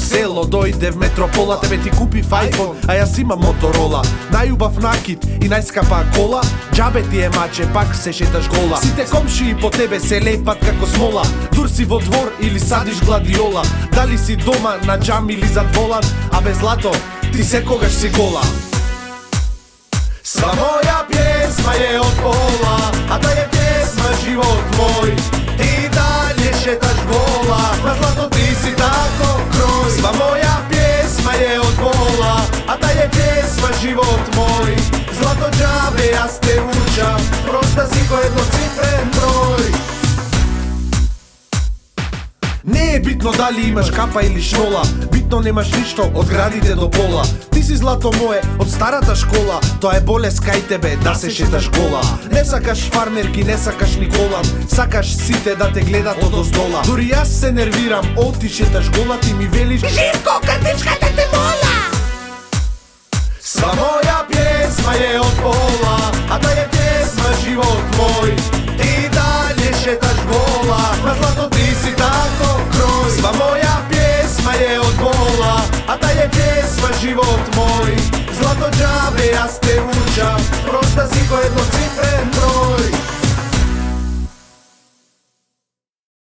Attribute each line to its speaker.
Speaker 1: село, дојде в метропола, тебе ти купи iPhone, а јас имам Моторола. Најубав накид и најскапа кола, џабе ти е маче, пак се шеташ гола. Сите комшии по тебе се лепат како смола, дур си во двор или садиш гладиола. Дали си дома на џам или зад волан, а без злато ти секогаш си гола. Сва моја пјесма е од пола, а та е пјесма живот мој. Ти далje шеташ гола, на злато ти си тако крој. Сва моја пјесма е од пола, а та е пјесма живот мој. Злато џабе јас те учам, просто си кој едноцифрен број. Не е битно дали имаш капа или шнола, битно немаш ништо од градите до пола. Ти си злато мое од старата школа, тоа е болест кај тебе да се шеташ гола. Не сакаш фармерки, не сакаш Николан, сакаш сите да те гледат од оздола. Дури јас се нервирам, ти шеташ гола, ти ми велиш Живко, картичката те